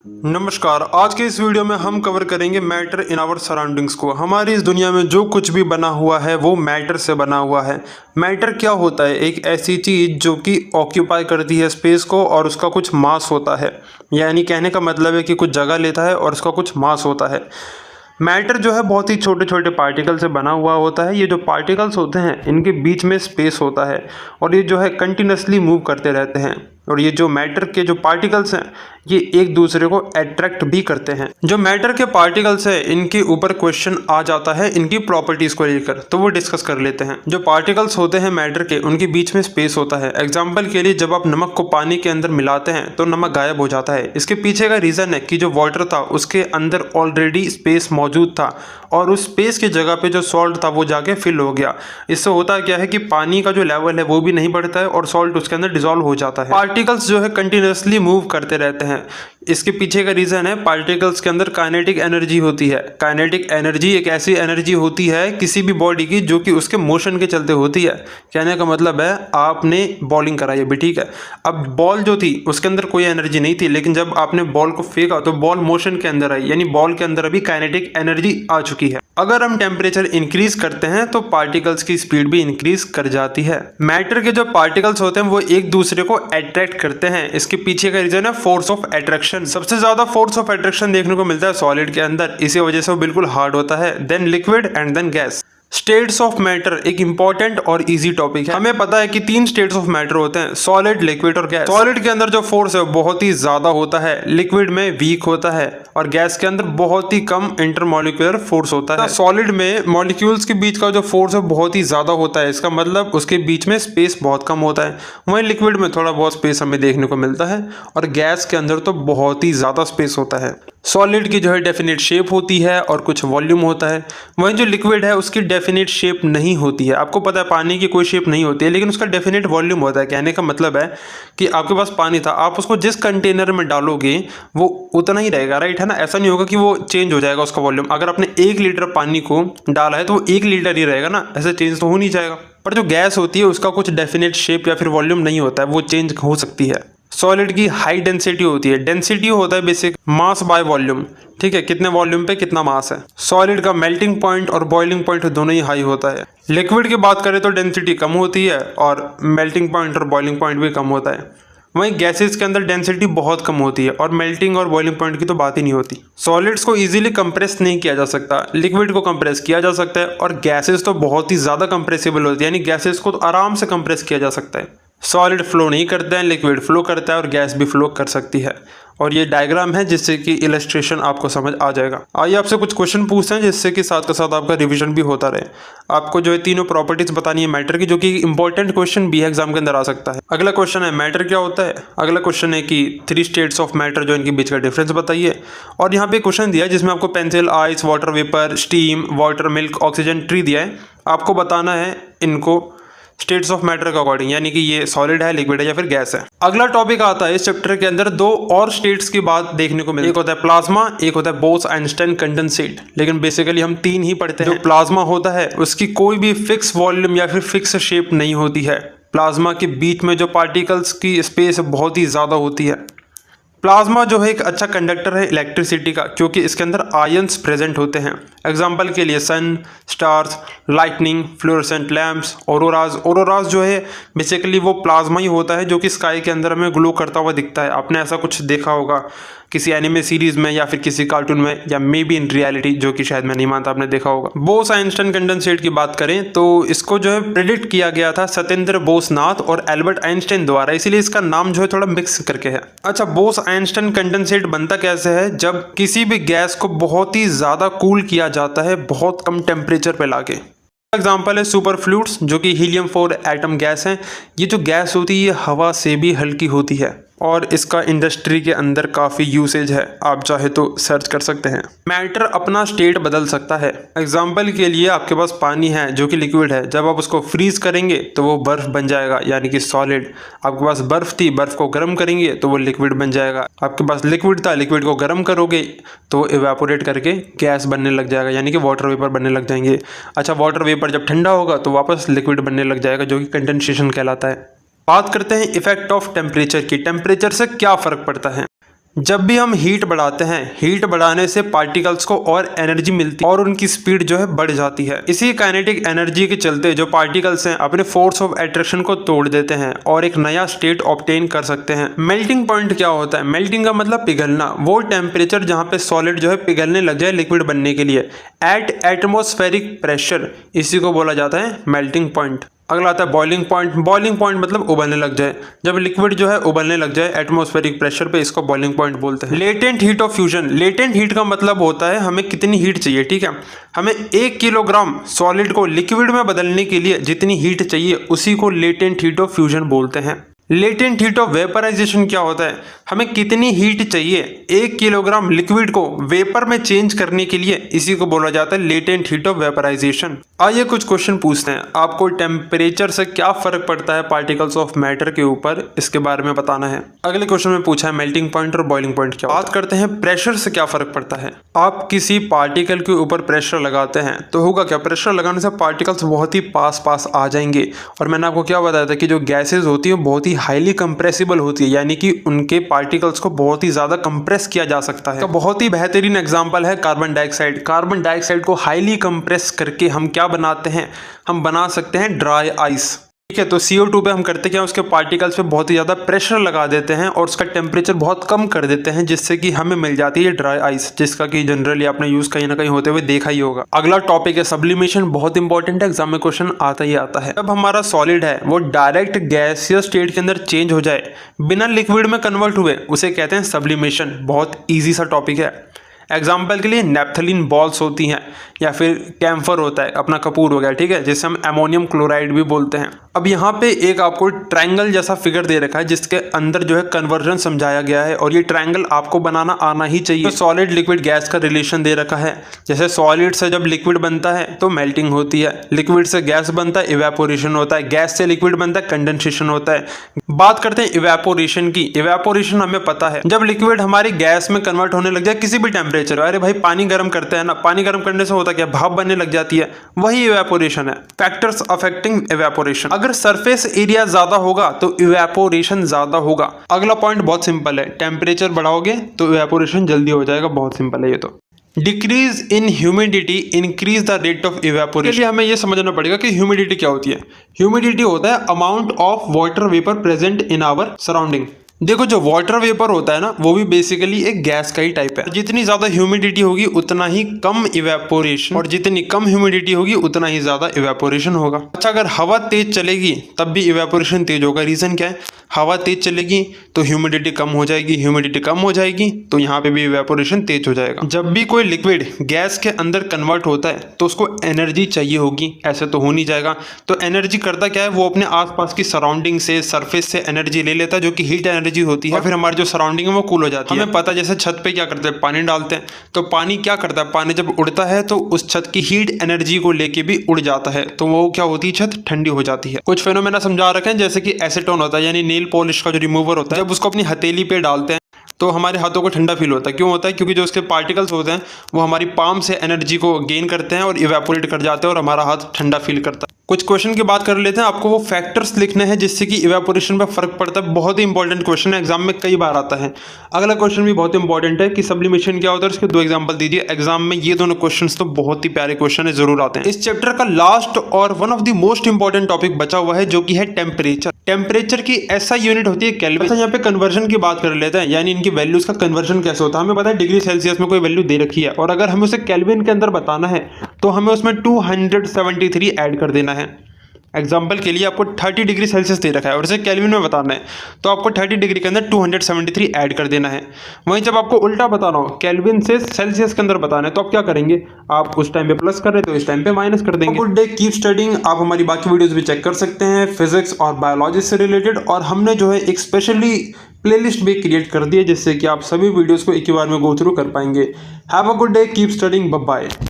नमस्कार। आज के इस वीडियो में हम कवर करेंगे मैटर इन आवर सराउंडिंग्स को। हमारी इस दुनिया में जो कुछ भी बना हुआ है वो मैटर से बना हुआ है। मैटर क्या होता है? एक ऐसी चीज़ जो कि ऑक्यूपाई करती है स्पेस को और उसका कुछ मास होता है। यानी कहने का मतलब है कि कुछ जगह लेता है और उसका कुछ मास होता है। मैटर जो है बहुत ही छोटे छोटे पार्टिकल से बना हुआ होता है। ये जो पार्टिकल्स होते हैं इनके बीच में स्पेस होता है और ये जो है कंटिन्यूसली मूव करते रहते हैं। और ये जो मैटर के जो पार्टिकल्स हैं ये एक दूसरे को अट्रैक्ट भी करते हैं। जो मैटर के पार्टिकल्स हैं इनके ऊपर क्वेश्चन आ जाता है इनकी प्रॉपर्टीज़ को लेकर, तो वो डिस्कस कर लेते हैं। जो पार्टिकल्स होते हैं मैटर के उनके बीच में स्पेस होता है। एग्जाम्पल के लिए जब आप नमक को पानी के अंदर मिलाते हैं तो नमक गायब हो जाता है। इसके पीछे का रीज़न है कि जो वाटर था उसके अंदर ऑलरेडी स्पेस मौजूद था और उस स्पेस की जगह पे जो सॉल्ट था वो जाके फिल हो गया। इससे होता क्या है कि पानी का जो लेवल है वो भी नहीं बढ़ता है और सॉल्ट उसके अंदर डिजॉल्व हो जाता है। पार्टिकल्स जो है कंटिन्यूसली मूव करते रहते हैं। इसके पीछे का रीज़न है पार्टिकल्स के अंदर काइनेटिक एनर्जी होती है। काइनेटिक एनर्जी एक ऐसी एनर्जी होती है किसी भी बॉडी की जो कि उसके मोशन के चलते होती है। कहने का मतलब है आपने बॉलिंग कराई अभी, ठीक है, अब बॉल जो थी उसके अंदर कोई एनर्जी नहीं थी, लेकिन जब आपने बॉल को फेंका तो बॉल मोशन के अंदर आई, यानी बॉल के अंदर अभी काइनेटिक एनर्जी आ चुकी है। अगर हम टेम्परेचर इंक्रीज करते हैं तो पार्टिकल्स की स्पीड भी इंक्रीज कर जाती है। मैटर के जो पार्टिकल्स होते हैं वो एक दूसरे को अट्रैक्ट करते हैं। इसके पीछे का रीजन है फोर्स ऑफ अट्रैक्शन। सबसे ज्यादा फोर्स ऑफ अट्रैक्शन देखने को मिलता है सॉलिड के अंदर, इसी वजह से वो बिल्कुल हार्ड होता है, then liquid and then gas. States of matter एक इंपॉर्टेंट और इजी टॉपिक है। हमें पता है कि 3 स्टेट्स ऑफ मैटर होते हैं, सॉलिड, लिक्विड और गैस। सॉलिड के अंदर जो फोर्स है बहुत ही ज्यादा होता है, लिक्विड में वीक होता है और गैस के अंदर बहुत ही कम इंटरमॉलिक्यूलर फोर्स होता है। सॉलिड में मॉलिक्यूल्स के बीच का जो फोर्स है बहुत ही ज्यादा होता है, इसका मतलब उसके बीच में स्पेस बहुत कम होता है। वहीं लिक्विड में थोड़ा बहुत स्पेस हमें देखने को मिलता है और गैस के अंदर तो बहुत ही ज्यादा स्पेस होता है। सॉलिड की जो है डेफिनेट शेप होती है और कुछ वॉल्यूम होता है, वहीं जो लिक्विड है उसकी डेफिनेट शेप नहीं होती है। आपको पता है पानी की कोई शेप नहीं होती है, लेकिन उसका डेफिनेट वॉल्यूम होता है। कहने का मतलब है कि आपके पास पानी था, आप उसको जिस कंटेनर में डालोगे वो उतना ही रहेगा, राइट है ना। ऐसा नहीं होगा कि वो चेंज हो जाएगा उसका वॉल्यूम। अगर आपने 1 लीटर पानी को डाला है तो वो 1 लीटर ही रहेगा ना, ऐसे चेंज तो हो नहीं जाएगा। पर जो गैस होती है उसका कुछ डेफिनेट शेप या फिर वॉल्यूम नहीं होता है, वो चेंज हो सकती है। सॉलिड की हाई डेंसिटी होती है। डेंसिटी होता है बेसिक मास बाय वॉल्यूम, ठीक है, कितने वॉल्यूम पे कितना मास है। सॉलिड का मेल्टिंग पॉइंट और बॉइलिंग पॉइंट दोनों ही हाई होता है। लिक्विड की बात करें तो डेंसिटी कम होती है और मेल्टिंग पॉइंट और बॉइलिंग पॉइंट भी कम होता है। वहीं गैसेस के अंदर डेंसिटी बहुत कम होती है और मेल्टिंग और बॉइलिंग पॉइंट की तो बात ही नहीं होती। सॉलिड्स को इजीली कंप्रेस नहीं किया जा सकता, लिक्विड को कंप्रेस किया जा सकता है और गैसेस तो बहुत ही ज़्यादा कंप्रेसिबल होती है, यानी गैसेस को तो आराम से कंप्रेस किया जा सकता है। सॉलिड फ्लो नहीं करते हैं, लिक्विड फ्लो करता है और गैस भी फ्लो कर सकती है। और ये डायग्राम है जिससे कि इलस्ट्रेशन आपको समझ आ जाएगा। आइए आपसे कुछ क्वेश्चन पूछते हैं जिससे कि साथ के साथ आपका रिवीजन भी होता रहे। आपको जो है तीनों प्रॉपर्टीज बतानी है मैटर की, जो कि इंपॉर्टेंट क्वेश्चन भी एग्जाम के अंदर आ सकता है। अगला क्वेश्चन है मैटर क्या होता है। अगला क्वेश्चन है कि 3 स्टेट्स ऑफ मैटर जो इनके बीच का डिफरेंस बताइए। और यहाँ पे क्वेश्चन दिया है जिसमें आपको pencil, ice, water vapour, steam, water, milk, oxygen, tree दिया है। आपको बताना है इनको स्टेट्स ऑफ मैटर के अकॉर्डिंग, यानी कि ये सॉलिड है, लिक्विड है या फिर गैस है। अगला टॉपिक आता है इस चैप्टर के अंदर 2 और स्टेट्स की बात देखने को मिलती है। एक होता है प्लाज्मा, एक होता है बोस-आइंस्टाइन कंडेंसेट, लेकिन बेसिकली हम 3 ही पढ़ते हैं। जो प्लाज्मा होता है उसकी कोई भी फिक्स वॉल्यूम या फिर फिक्स शेप नहीं होती है। प्लाज्मा के बीच में जो पार्टिकल्स की स्पेस बहुत ही ज़्यादा होती है। प्लाज्मा जो है एक अच्छा कंडक्टर है इलेक्ट्रिसिटी का, क्योंकि इसके अंदर आयंस प्रेजेंट होते हैं। एग्जांपल के लिए sun, stars, lightning, fluorescent lamps, auroras. Auroras जो है बेसिकली वो प्लाज्मा ही होता है जो कि स्काई के अंदर हमें ग्लो करता हुआ दिखता है। आपने ऐसा कुछ देखा होगा किसी एनिमे सीरीज में या फिर किसी कार्टून में, या मे बी इन रियलिटी, जो कि शायद मैं नहीं मानता आपने देखा होगा। बोस-आइंस्टाइन कंडेंसेट की बात करें तो इसको जो है प्रेडिक्ट किया गया था सत्येंद्र बोसनाथ और एल्बर्ट आइंस्टाइन द्वारा, इसीलिए इसका नाम जो है थोड़ा मिक्स करके है। अच्छा, बोस-आइंस्टाइन कंडेंसेट बनता कैसे है? जब किसी भी गैस को बहुत ही ज़्यादा कूल किया जाता है बहुत कम टेम्परेचर पे लाके। एग्जाम्पल है सुपर फ्लूइड्स, जो कि हीलियम 4 एटम गैस है। ये जो गैस होती है ये हवा से भी हल्की होती है और इसका इंडस्ट्री के अंदर काफ़ी यूसेज है, आप चाहे तो सर्च कर सकते हैं। मैटर अपना स्टेट बदल सकता है। एग्जाम्पल के लिए आपके पास पानी है जो कि लिक्विड है, जब आप उसको फ्रीज करेंगे तो वो बर्फ़ बन जाएगा, यानी कि सॉलिड। आपके पास बर्फ़ थी, बर्फ़ को गर्म करेंगे तो वो लिक्विड बन जाएगा। आपके पास लिक्विड था, लिक्विड को गर्म करोगे तो वो इवेपोरेट करके गैस बनने लग जाएगा, यानी कि वाटर वेपर बनने लग जाएंगे। अच्छा, वाटर वेपर जब ठंडा होगा तो वापस लिक्विड बनने लग जाएगा, जो कि कंडेंसेशन कहलाता है। बात करते हैं इफेक्ट ऑफ टेम्परेचर की। टेम्परेचर से क्या फ़र्क पड़ता है? जब भी हम हीट बढ़ाते हैं, हीट बढ़ाने से पार्टिकल्स को और एनर्जी मिलती है और उनकी स्पीड जो है बढ़ जाती है। इसी काइनेटिक एनर्जी के चलते जो पार्टिकल्स हैं अपने फोर्स ऑफ अट्रैक्शन को तोड़ देते हैं और एक नया स्टेट ऑब्टेन कर सकते हैं। मेल्टिंग पॉइंट क्या होता है? मेल्टिंग का मतलब पिघलना, वो टेम्परेचर जहाँ पे सॉलिड जो है पिघलने लग जाए लिक्विड बनने के लिए एट एटमॉस्फेरिक प्रेशर, इसी को बोला जाता है मेल्टिंग पॉइंट। अगला आता है बॉइलिंग पॉइंट। बॉइलिंग पॉइंट मतलब उबलने लग जाए, जब लिक्विड जो है उबलने लग जाए एटमॉस्फेरिक प्रेशर पे, इसको बॉइलिंग पॉइंट बोलते हैं। Latent heat of fusion. Latent heat का मतलब होता है हमें कितनी हीट चाहिए, ठीक है, हमें 1 किलोग्राम सॉलिड को लिक्विड में बदलने के लिए जितनी हीट चाहिए उसी को लेटेंट हीट ऑफ फ्यूजन बोलते हैं। लेटेंट हीट ऑफ वेपराइजेशन क्या होता है? हमें कितनी हीट चाहिए 1 किलोग्राम लिक्विड को वेपर में चेंज करने के लिए, इसी को बोला जाता है लेटेंट हीट ऑफ वेपराइजेशन। आइए कुछ क्वेश्चन पूछते हैं। आपको टेम्परेचर से क्या फर्क पड़ता है पार्टिकल्स ऑफ मैटर के ऊपर, इसके बारे में बताना है। अगले क्वेश्चन में पूछा है मेल्टिंग पॉइंट और बॉइलिंग पॉइंट क्या। बात करते हैं प्रेशर से क्या फर्क पड़ता है। आप किसी पार्टिकल के ऊपर प्रेशर लगाते हैं तो होगा क्या, प्रेशर लगाने से पार्टिकल्स बहुत ही पास आ जाएंगे। और मैंने आपको क्या बताया था कि जो गैसेज होती है बहुत ही हाईली कंप्रेसिबल होती है, यानी कि उनके पार्टिकल्स को बहुत ही ज़्यादा कंप्रेस किया जा सकता है। तो बहुत ही बेहतरीन एग्जांपल है कार्बन डाइऑक्साइड। कार्बन डाइऑक्साइड को हाईली कंप्रेस करके हम क्या बनाते हैं, हम बना सकते हैं ड्राई आइस, ठीक है। तो CO2 पे हम करते क्या, उसके पार्टिकल्स पे बहुत ही ज़्यादा प्रेशर लगा देते हैं और उसका टेम्परेचर बहुत कम कर देते हैं, जिससे कि हमें मिल जाती है ड्राई आइस, जिसका कि जनरली आपने यूज़ कहीं ना कहीं होते हुए देखा ही होगा। अगला टॉपिक है सब्लिमेशन। बहुत इंपॉर्टेंट है, एग्जाम में क्वेश्चन आता ही आता है। जब हमारा सॉलिड है वो डायरेक्ट गैसियस स्टेट के अंदर चेंज हो जाए बिना लिक्विड में कन्वर्ट हुए, उसे कहते हैं सब्लिमेशन। बहुत ईजी सा टॉपिक है। एग्जाम्पल के लिए नेप्थलीन बॉल्स होती हैं या फिर कैम्फर होता है, अपना कपूर हो गया, ठीक है, जिसे हम अमोनियम क्लोराइड भी बोलते हैं। अब यहाँ पे एक आपको ट्रायंगल जैसा फिगर दे रखा है जिसके अंदर जो है कन्वर्जन समझाया गया है और ये ट्रायंगल आपको बनाना आना ही चाहिए। तो सॉलिड लिक्विड गैस का रिलेशन दे रखा है, जैसे सॉलिड से जब लिक्विड बनता है तो मेल्टिंग होती है, लिक्विड से गैस बनता है इवेपोरेशन होता है, गैस से लिक्विड बनता है कंडेंसेशन होता है। बात करते हैं इवेपोरेशन की। इवेपोरेशन हमें पता है जब लिक्विड हमारी गैस में कन्वर्ट होने लग जाए किसी भी टेम्परेचर। अरे भाई पानी गर्म करते हैं ना, पानी गर्म करने से होता क्या, भाप बनने लग जाती है, वही इवेपोरेशन है। Factors affecting evaporation. अगर सरफेस एरिया ज्यादा होगा तो इवेपोरेशन ज्यादा होगा। अगला पॉइंट बहुत सिंपल है, टेम्परेचर बढ़ाओगे तो इवेपोरेशन जल्दी हो जाएगा। बहुत सिंपल है ये तो। Decrease in humidity increase the rate of evaporation. इसलिए हमें यह समझना पड़ेगा कि ह्यूमिडिटी क्या होती है। ह्यूमिडिटी होता है amount of water vapour present in our surrounding. देखो जो वाटर वेपर होता है ना, वो भी बेसिकली एक गैस का ही टाइप है। जितनी ज्यादा ह्यूमिडिटी होगी उतना ही कम इवेपोरेशन, और जितनी कम ह्यूमिडिटी होगी उतना ही ज्यादा इवेपोरेशन होगा। अच्छा, अगर हवा तेज चलेगी तब भी इवेपोरेशन तेज होगा। रीजन क्या है? हवा तेज चलेगी तो ह्यूमिडिटी कम हो जाएगी, ह्यूमिडिटी कम हो जाएगी तो यहाँ पे भी इवेपोरेशन तेज हो जाएगा। जब भी कोई लिक्विड गैस के अंदर कन्वर्ट होता है तो उसको एनर्जी चाहिए होगी, ऐसे तो हो नहीं जाएगा। तो एनर्जी करता क्या है, वो अपने आसपास की सराउंडिंग से, सरफेस से एनर्जी ले लेता है, जो कि हीट एनर्जी होती है, और फिर हमारी जो सराउंडिंग है वो कूल हो जाती है। हमें पता है जैसे छत पे क्या करते हैं, पानी डालते हैं, तो पानी क्या करता है, पानी जब उड़ता है तो उस छत की हीट एनर्जी को लेके भी उड़ जाता है, तो वो क्या होती है, छत ठंडी हो जाती है। कुछ फेनोमेना समझा रखे हैं, जैसे कि एसीटोन होता है, यानी नेल पॉलिश का जो रिमूवर होता है, जब उसको अपनी हथेली पे डालते हैं तो हमारे हाथों को ठंडा फील होता है। क्यों होता है? क्योंकि जो उसके पार्टिकल्स होते हैं वो हमारी पाम से एनर्जी को गेन करते हैं और इवेपोरेट कर जाते हैं और हमारा हाथ ठंडा फील करता है। कुछ क्वेश्चन की बात कर लेते हैं। आपको वो फैक्टर्स लिखने हैं जिससे कि इवेपोरेशन पर फर्क पड़ता है। बहुत ही इंपॉर्टेंट क्वेश्चन है, एग्जाम में कई बार आता है। अगला क्वेश्चन भी बहुत इंपॉर्टेंट है कि सब्लिमेशन क्या होता है, उसके 2 एग्जाम्पल दीजिए। एग्जाम में ये दोनों क्वेश्चन तो बहुत ही प्यारे क्वेश्चन है, जरूर आते हैं। इस चैप्टर का लास्ट और one of the most important topic बचा हुआ है, जो कि है टेम्परेचर। टेम्परेचर की ऐसा यूनिट होती है केल्विन। अच्छा, यहाँ पे कन्वर्जन की बात कर लेते हैं, यानी इनकी वैल्यूज का कन्वर्जन कैसे होता है। हमें पता है डिग्री सेल्सियस में कोई वैल्यू दे रखी है, और अगर हमें उसे केल्विन के अंदर बताना है तो हमें उसमें 273 ऐड कर देना है। एग्जाम्पल के लिए आपको 30 डिग्री सेल्सियस दे रखा है और इसे केल्विन में बताना है, तो आपको 30 डिग्री के अंदर 273 ऐड कर देना है। वहीं जब आपको उल्टा बताना हो, केल्विन से सेल्सियस के अंदर बताना है, तो आप क्या करेंगे, आप उस टाइम पे प्लस कर रहे तो इस टाइम पे माइनस कर देंगे। Good day, keep studying. आप हमारी बाकी वीडियोस भी चेक कर सकते हैं फिजिक्स और बायोलॉजी से रिलेटेड, और हमने जो है एक स्पेशली प्लेलिस्ट भी क्रिएट कर दी है जिससे कि आप सभी वीडियोस को एक ही बार में गो थ्रू कर पाएंगे। Have a good day, keep studying, bye bye.